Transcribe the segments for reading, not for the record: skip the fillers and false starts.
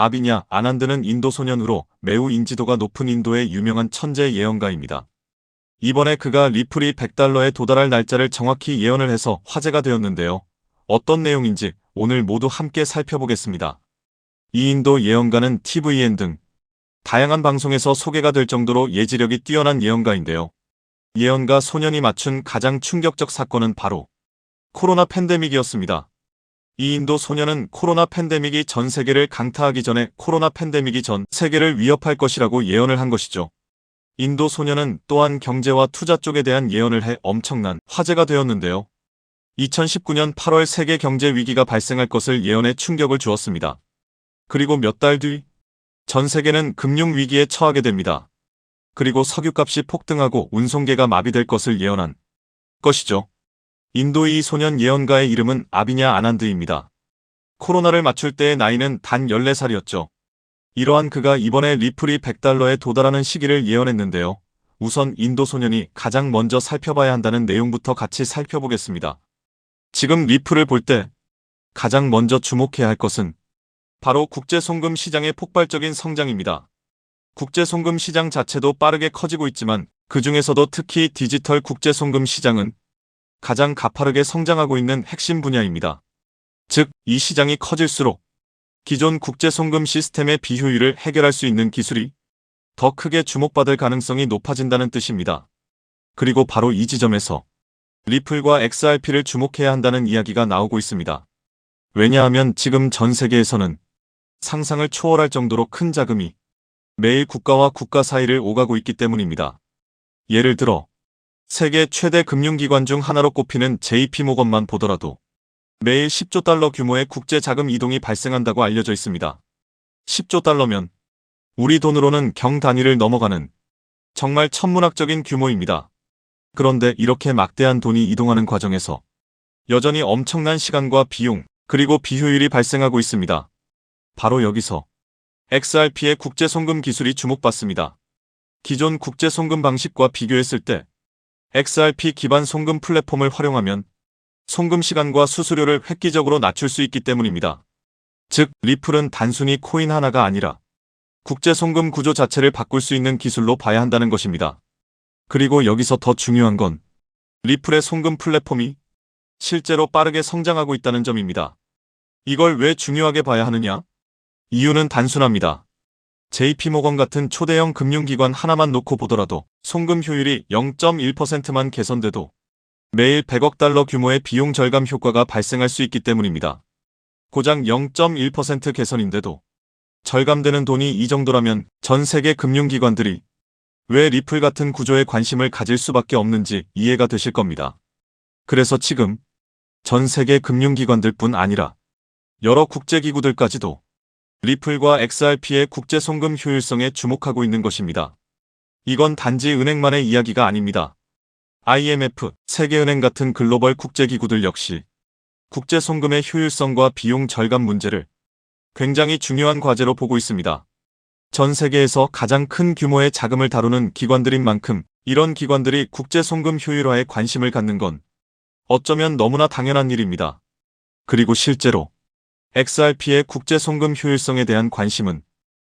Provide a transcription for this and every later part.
아비냐 아난드는 인도 소년으로 매우 인지도가 높은 인도의 유명한 천재 예언가입니다. 이번에 그가 리플이 $100에 도달할 날짜를 정확히 예언을 해서 화제가 되었는데요. 어떤 내용인지 오늘 모두 함께 살펴보겠습니다. 이 인도 예언가는 TVN 등 다양한 방송에서 소개가 될 정도로 예지력이 뛰어난 예언가인데요. 예언가 소년이 맞춘 가장 충격적 사건은 바로 코로나 팬데믹이었습니다. 이 인도 소년은 코로나 팬데믹이 전 세계를 강타하기 전에 코로나 팬데믹이 전 세계를 위협할 것이라고 예언을 한 것이죠. 인도 소년은 또한 경제와 투자 쪽에 대한 예언을 해 엄청난 화제가 되었는데요. 2019년 8월 세계 경제 위기가 발생할 것을 예언해 충격을 주었습니다. 그리고 몇 달 뒤 전 세계는 금융 위기에 처하게 됩니다. 그리고 석유값이 폭등하고 운송계가 마비될 것을 예언한 것이죠. 인도의 이 소년 예언가의 이름은 아비냐 아난드입니다. 코로나를 맞출 때의 나이는 단 14살이었죠. 이러한 그가 이번에 리플이 $100에 도달하는 시기를 예언했는데요. 우선 인도 소년이 가장 먼저 살펴봐야 한다는 내용부터 같이 살펴보겠습니다. 지금 리플을 볼 때 가장 먼저 주목해야 할 것은 바로 국제송금 시장의 폭발적인 성장입니다. 국제송금 시장 자체도 빠르게 커지고 있지만 그 중에서도 특히 디지털 국제송금 시장은 가장 가파르게 성장하고 있는 핵심 분야입니다. 즉, 이 시장이 커질수록 기존 국제송금 시스템의 비효율을 해결할 수 있는 기술이 더 크게 주목받을 가능성이 높아진다는 뜻입니다. 그리고 바로 이 지점에서 리플과 XRP를 주목해야 한다는 이야기가 나오고 있습니다. 왜냐하면 지금 전 세계에서는 상상을 초월할 정도로 큰 자금이 매일 국가와 국가 사이를 오가고 있기 때문입니다. 예를 들어 세계 최대 금융기관 중 하나로 꼽히는 JP모건만 보더라도 매일 10조 달러 규모의 국제 자금 이동이 발생한다고 알려져 있습니다. 10조 달러면 우리 돈으로는 경 단위를 넘어가는 정말 천문학적인 규모입니다. 그런데 이렇게 막대한 돈이 이동하는 과정에서 여전히 엄청난 시간과 비용, 그리고 비효율이 발생하고 있습니다. 바로 여기서 XRP의 국제송금 기술이 주목받습니다. 기존 국제송금 방식과 비교했을 때 XRP 기반 송금 플랫폼을 활용하면 송금 시간과 수수료를 획기적으로 낮출 수 있기 때문입니다. 즉, 리플은 단순히 코인 하나가 아니라 국제송금 구조 자체를 바꿀 수 있는 기술로 봐야 한다는 것입니다. 그리고 여기서 더 중요한 건 리플의 송금 플랫폼이 실제로 빠르게 성장하고 있다는 점입니다. 이걸 왜 중요하게 봐야 하느냐? 이유는 단순합니다. JP모건 같은 초대형 금융기관 하나만 놓고 보더라도 송금 효율이 0.1%만 개선돼도 매일 100억 달러 규모의 비용 절감 효과가 발생할 수 있기 때문입니다. 고작 0.1% 개선인데도 절감되는 돈이 이 정도라면 전 세계 금융기관들이 왜 리플 같은 구조에 관심을 가질 수밖에 없는지 이해가 되실 겁니다. 그래서 지금 전 세계 금융기관들뿐 아니라 여러 국제기구들까지도 리플과 XRP의 국제송금 효율성에 주목하고 있는 것입니다. 이건 단지 은행만의 이야기가 아닙니다. IMF, 세계은행 같은 글로벌 국제기구들 역시 국제송금의 효율성과 비용 절감 문제를 굉장히 중요한 과제로 보고 있습니다. 전 세계에서 가장 큰 규모의 자금을 다루는 기관들인 만큼 이런 기관들이 국제송금 효율화에 관심을 갖는 건 어쩌면 너무나 당연한 일입니다. 그리고 실제로 XRP의 국제송금 효율성에 대한 관심은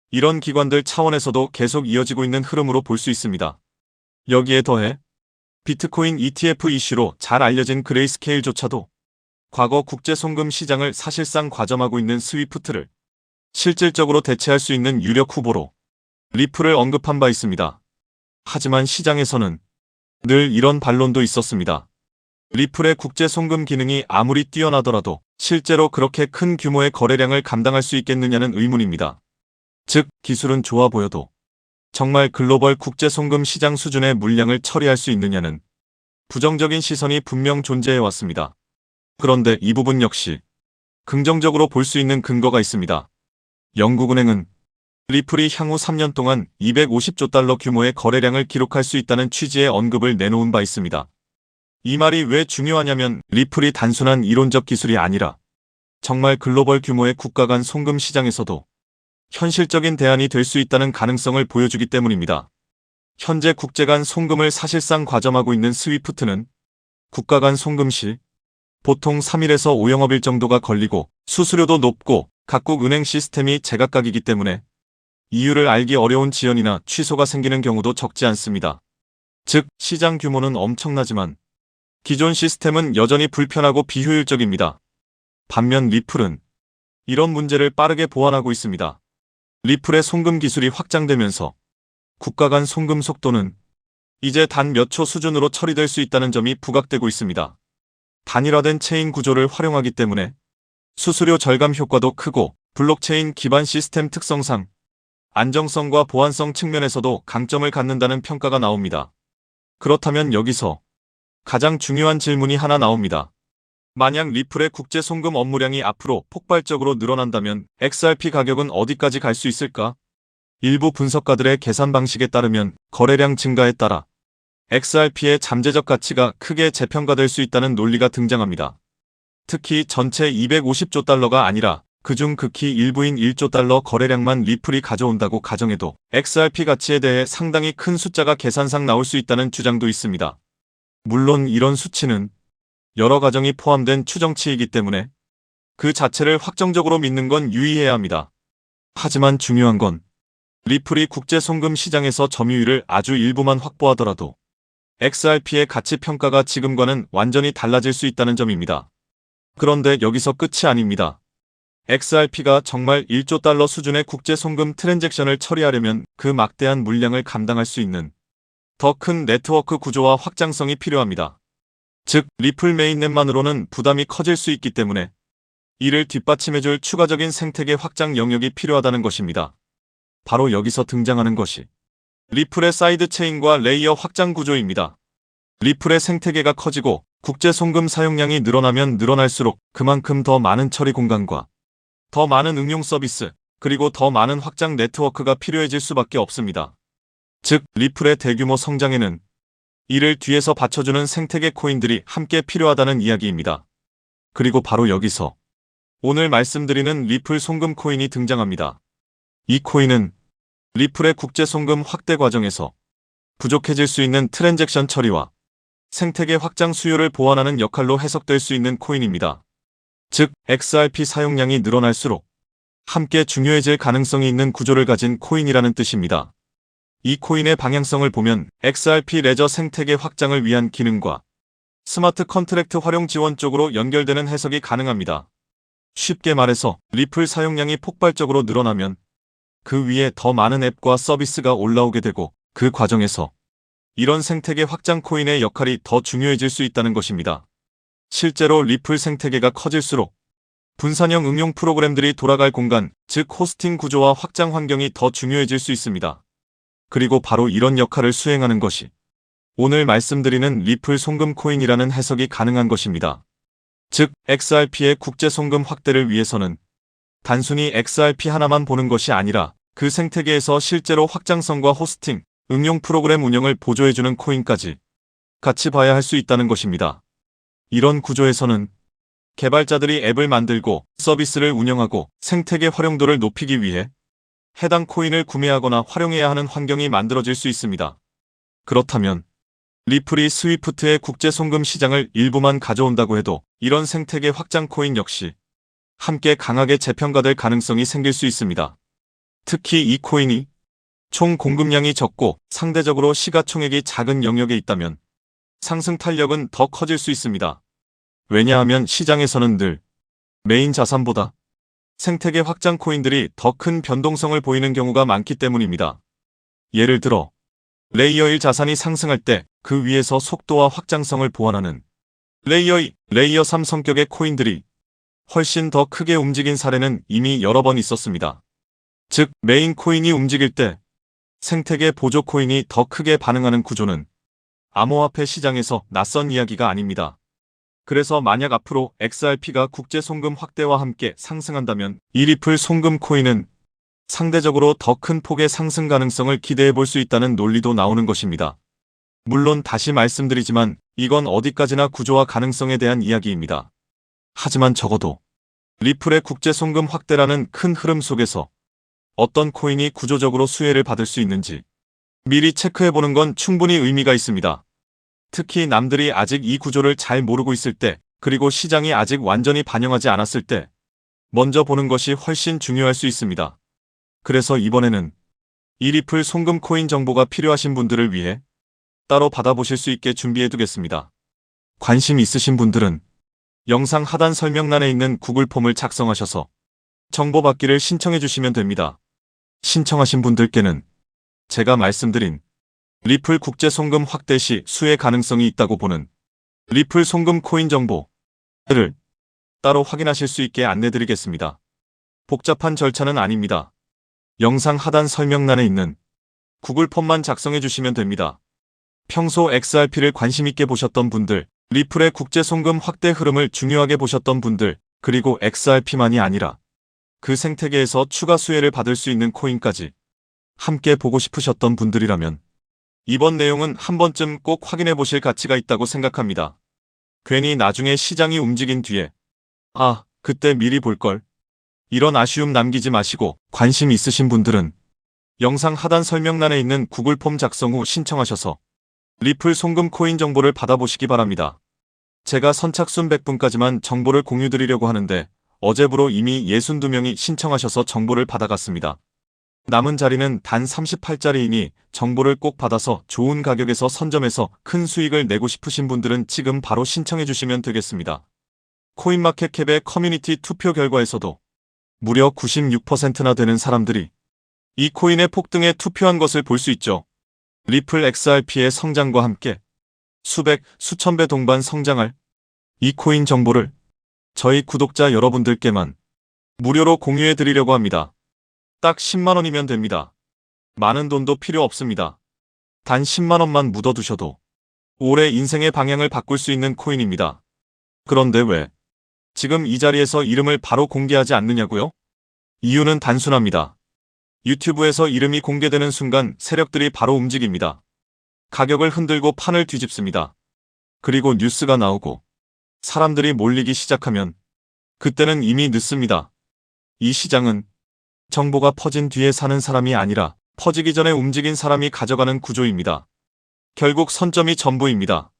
이런 기관들 차원에서도 계속 이어지고 있는 흐름으로 볼 수 있습니다. 여기에 더해 비트코인 ETF 이슈로 잘 알려진 그레이스케일조차도 과거 국제송금 시장을 사실상 과점하고 있는 스위프트를 실질적으로 대체할 수 있는 유력 후보로 리플을 언급한 바 있습니다. 하지만 시장에서는 늘 이런 반론도 있었습니다. 리플의 국제송금 기능이 아무리 뛰어나더라도 실제로 그렇게 큰 규모의 거래량을 감당할 수 있겠느냐는 의문입니다. 즉, 기술은 좋아 보여도 정말 글로벌 국제송금 시장 수준의 물량을 처리할 수 있느냐는 부정적인 시선이 분명 존재해왔습니다. 그런데 이 부분 역시 긍정적으로 볼 수 있는 근거가 있습니다. 영국은행은 리플이 향후 3년 동안 250조 달러 규모의 거래량을 기록할 수 있다는 취지의 언급을 내놓은 바 있습니다. 이 말이 왜 중요하냐면 리플이 단순한 이론적 기술이 아니라 정말 글로벌 규모의 국가 간 송금 시장에서도 현실적인 대안이 될 수 있다는 가능성을 보여주기 때문입니다. 현재 국제 간 송금을 사실상 과점하고 있는 스위프트는 국가 간 송금 시 보통 3일에서 5영업일 정도가 걸리고 수수료도 높고 각국 은행 시스템이 제각각이기 때문에 이유를 알기 어려운 지연이나 취소가 생기는 경우도 적지 않습니다. 즉, 시장 규모는 엄청나지만 기존 시스템은 여전히 불편하고 비효율적입니다. 반면 리플은 이런 문제를 빠르게 보완하고 있습니다. 리플의 송금 기술이 확장되면서 국가 간 송금 속도는 이제 단 몇 초 수준으로 처리될 수 있다는 점이 부각되고 있습니다. 단일화된 체인 구조를 활용하기 때문에 수수료 절감 효과도 크고 블록체인 기반 시스템 특성상 안정성과 보안성 측면에서도 강점을 갖는다는 평가가 나옵니다. 그렇다면 여기서 가장 중요한 질문이 하나 나옵니다. 만약 리플의 국제 송금 업무량이 앞으로 폭발적으로 늘어난다면 XRP 가격은 어디까지 갈 수 있을까? 일부 분석가들의 계산 방식에 따르면 거래량 증가에 따라 XRP의 잠재적 가치가 크게 재평가될 수 있다는 논리가 등장합니다. 특히 전체 250조 달러가 아니라 그중 극히 일부인 1조 달러 거래량만 리플이 가져온다고 가정해도 XRP 가치에 대해 상당히 큰 숫자가 계산상 나올 수 있다는 주장도 있습니다. 물론 이런 수치는 여러 가정이 포함된 추정치이기 때문에 그 자체를 확정적으로 믿는 건 유의해야 합니다. 하지만 중요한 건 리플이 국제 송금 시장에서 점유율을 아주 일부만 확보하더라도 XRP의 가치 평가가 지금과는 완전히 달라질 수 있다는 점입니다. 그런데 여기서 끝이 아닙니다. XRP가 정말 1조 달러 수준의 국제 송금 트랜잭션을 처리하려면 그 막대한 물량을 감당할 수 있는 더 큰 네트워크 구조와 확장성이 필요합니다. 즉, 리플 메인넷만으로는 부담이 커질 수 있기 때문에 이를 뒷받침해줄 추가적인 생태계 확장 영역이 필요하다는 것입니다. 바로 여기서 등장하는 것이 리플의 사이드 체인과 레이어 확장 구조입니다. 리플의 생태계가 커지고 국제 송금 사용량이 늘어나면 늘어날수록 그만큼 더 많은 처리 공간과 더 많은 응용 서비스, 그리고 더 많은 확장 네트워크가 필요해질 수밖에 없습니다. 즉, 리플의 대규모 성장에는 이를 뒤에서 받쳐주는 생태계 코인들이 함께 필요하다는 이야기입니다. 그리고 바로 여기서 오늘 말씀드리는 리플 송금 코인이 등장합니다. 이 코인은 리플의 국제 송금 확대 과정에서 부족해질 수 있는 트랜잭션 처리와 생태계 확장 수요를 보완하는 역할로 해석될 수 있는 코인입니다. 즉, XRP 사용량이 늘어날수록 함께 중요해질 가능성이 있는 구조를 가진 코인이라는 뜻입니다. 이 코인의 방향성을 보면 XRP 레저 생태계 확장을 위한 기능과 스마트 컨트랙트 활용 지원 쪽으로 연결되는 해석이 가능합니다. 쉽게 말해서 리플 사용량이 폭발적으로 늘어나면 그 위에 더 많은 앱과 서비스가 올라오게 되고 그 과정에서 이런 생태계 확장 코인의 역할이 더 중요해질 수 있다는 것입니다. 실제로 리플 생태계가 커질수록 분산형 응용 프로그램들이 돌아갈 공간, 즉 호스팅 구조와 확장 환경이 더 중요해질 수 있습니다. 그리고 바로 이런 역할을 수행하는 것이 오늘 말씀드리는 리플 송금 코인이라는 해석이 가능한 것입니다. 즉, XRP의 국제 송금 확대를 위해서는 단순히 XRP 하나만 보는 것이 아니라 그 생태계에서 실제로 확장성과 호스팅, 응용 프로그램 운영을 보조해주는 코인까지 같이 봐야 할 수 있다는 것입니다. 이런 구조에서는 개발자들이 앱을 만들고 서비스를 운영하고 생태계 활용도를 높이기 위해 해당 코인을 구매하거나 활용해야 하는 환경이 만들어질 수 있습니다. 그렇다면 리플이 스위프트의 국제 송금 시장을 일부만 가져온다고 해도 이런 생태계 확장 코인 역시 함께 강하게 재평가될 가능성이 생길 수 있습니다. 특히 이 코인이 총 공급량이 적고 상대적으로 시가총액이 작은 영역에 있다면 상승 탄력은 더 커질 수 있습니다. 왜냐하면 시장에서는 늘 메인 자산보다 생태계 확장 코인들이 더 큰 변동성을 보이는 경우가 많기 때문입니다. 예를 들어 레이어 1 자산이 상승할 때 그 위에서 속도와 확장성을 보완하는 레이어 2, 레이어 3 성격의 코인들이 훨씬 더 크게 움직인 사례는 이미 여러 번 있었습니다. 즉, 메인 코인이 움직일 때 생태계 보조 코인이 더 크게 반응하는 구조는 암호화폐 시장에서 낯선 이야기가 아닙니다. 그래서 만약 앞으로 XRP가 국제 송금 확대와 함께 상승한다면 이 리플 송금 코인은 상대적으로 더 큰 폭의 상승 가능성을 기대해 볼 수 있다는 논리도 나오는 것입니다. 물론 다시 말씀드리지만 이건 어디까지나 구조와 가능성에 대한 이야기입니다. 하지만 적어도 리플의 국제 송금 확대라는 큰 흐름 속에서 어떤 코인이 구조적으로 수혜를 받을 수 있는지 미리 체크해보는 건 충분히 의미가 있습니다. 특히 남들이 아직 이 구조를 잘 모르고 있을 때, 그리고 시장이 아직 완전히 반영하지 않았을 때 먼저 보는 것이 훨씬 중요할 수 있습니다. 그래서 이번에는 이 리플 송금 코인 정보가 필요하신 분들을 위해 따로 받아보실 수 있게 준비해두겠습니다. 관심 있으신 분들은 영상 하단 설명란에 있는 구글 폼을 작성하셔서 정보 받기를 신청해 주시면 됩니다. 신청하신 분들께는 제가 말씀드린 리플 국제 송금 확대 시 수혜 가능성이 있다고 보는 리플 송금 코인 정보를 따로 확인하실 수 있게 안내드리겠습니다. 복잡한 절차는 아닙니다. 영상 하단 설명란에 있는 구글 폼만 작성해 주시면 됩니다. 평소 XRP를 관심 있게 보셨던 분들, 리플의 국제 송금 확대 흐름을 중요하게 보셨던 분들, 그리고 XRP만이 아니라 그 생태계에서 추가 수혜를 받을 수 있는 코인까지 함께 보고 싶으셨던 분들이라면 이번 내용은 한 번쯤 꼭 확인해 보실 가치가 있다고 생각합니다. 괜히 나중에 시장이 움직인 뒤에 그때 미리 볼걸. 이런 아쉬움 남기지 마시고 관심 있으신 분들은 영상 하단 설명란에 있는 구글 폼 작성 후 신청하셔서 리플 송금 코인 정보를 받아보시기 바랍니다. 제가 선착순 100분까지만 정보를 공유드리려고 하는데 어제부로 이미 62명이 신청하셔서 정보를 받아갔습니다. 남은 자리는 단 38자리이니 정보를 꼭 받아서 좋은 가격에서 선점해서 큰 수익을 내고 싶으신 분들은 지금 바로 신청해 주시면 되겠습니다. 코인마켓캡의 커뮤니티 투표 결과에서도 무려 96%나 되는 사람들이 이 코인의 폭등에 투표한 것을 볼 수 있죠. 리플 XRP의 성장과 함께 수백, 수천 배 동반 성장할 이 코인 정보를 저희 구독자 여러분들께만 무료로 공유해 드리려고 합니다. 딱 10만원이면 됩니다. 많은 돈도 필요 없습니다. 단 10만원만 묻어두셔도 올해 인생의 방향을 바꿀 수 있는 코인입니다. 그런데 왜 지금 이 자리에서 이름을 바로 공개하지 않느냐고요? 이유는 단순합니다. 유튜브에서 이름이 공개되는 순간 세력들이 바로 움직입니다. 가격을 흔들고 판을 뒤집습니다. 그리고 뉴스가 나오고 사람들이 몰리기 시작하면 그때는 이미 늦습니다. 이 시장은 정보가 퍼진 뒤에 사는 사람이 아니라 퍼지기 전에 움직인 사람이 가져가는 구조입니다. 결국 선점이 전부입니다.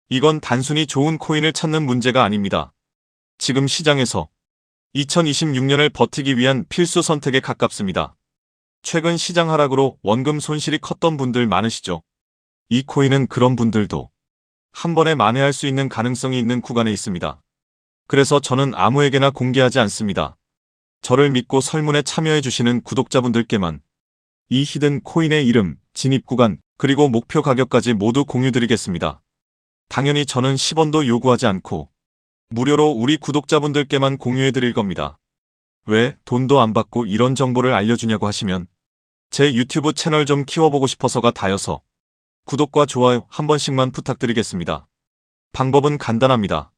이건 단순히 좋은 코인을 찾는 문제가 아닙니다. 지금 시장에서 2026년을 버티기 위한 필수 선택에 가깝습니다. 최근 시장 하락으로 원금 손실이 컸던 분들 많으시죠? 이 코인은 그런 분들도 한 번에 만회할 수 있는 가능성이 있는 구간에 있습니다. 그래서 저는 아무에게나 공개하지 않습니다. 저를 믿고 설문에 참여해 주시는 구독자분들께만 이 히든 코인의 이름, 진입 구간, 그리고 목표 가격까지 모두 공유드리겠습니다. 당연히 저는 10원도 요구하지 않고 무료로 우리 구독자분들께만 공유해 드릴 겁니다. 왜 돈도 안 받고 이런 정보를 알려주냐고 하시면 제 유튜브 채널 좀 키워보고 싶어서가 다여서 구독과 좋아요 한 번씩만 부탁드리겠습니다. 방법은 간단합니다.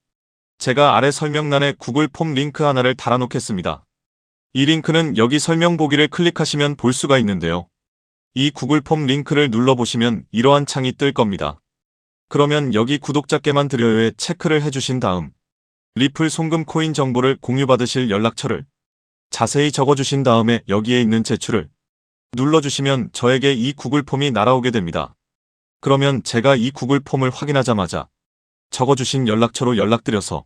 제가 아래 설명란에 구글 폼 링크 하나를 달아놓겠습니다. 이 링크는 여기 설명 보기를 클릭하시면 볼 수가 있는데요. 이 구글 폼 링크를 눌러보시면 이러한 창이 뜰 겁니다. 그러면 여기 구독자께만 드려요에 체크를 해주신 다음 리플 송금 코인 정보를 공유받으실 연락처를 자세히 적어주신 다음에 여기에 있는 제출을 눌러주시면 저에게 이 구글 폼이 날아오게 됩니다. 그러면 제가 이 구글 폼을 확인하자마자 적어주신 연락처로 연락드려서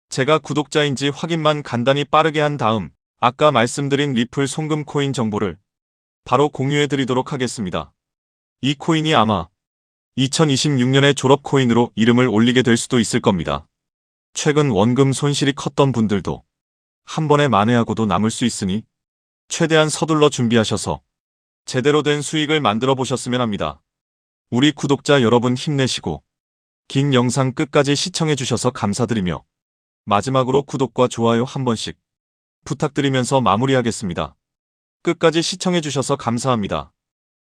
제가 구독자인지 확인만 간단히 빠르게 한 다음 아까 말씀드린 리플 송금 코인 정보를 바로 공유해 드리도록 하겠습니다. 이 코인이 아마 2026년의 졸업 코인으로 이름을 올리게 될 수도 있을 겁니다. 최근 원금 손실이 컸던 분들도 한 번에 만회하고도 남을 수 있으니 최대한 서둘러 준비하셔서 제대로 된 수익을 만들어 보셨으면 합니다. 우리 구독자 여러분 힘내시고 긴 영상 끝까지 시청해 주셔서 감사드리며 마지막으로 구독과 좋아요 한 번씩 부탁드리면서 마무리하겠습니다. 끝까지 시청해 주셔서 감사합니다.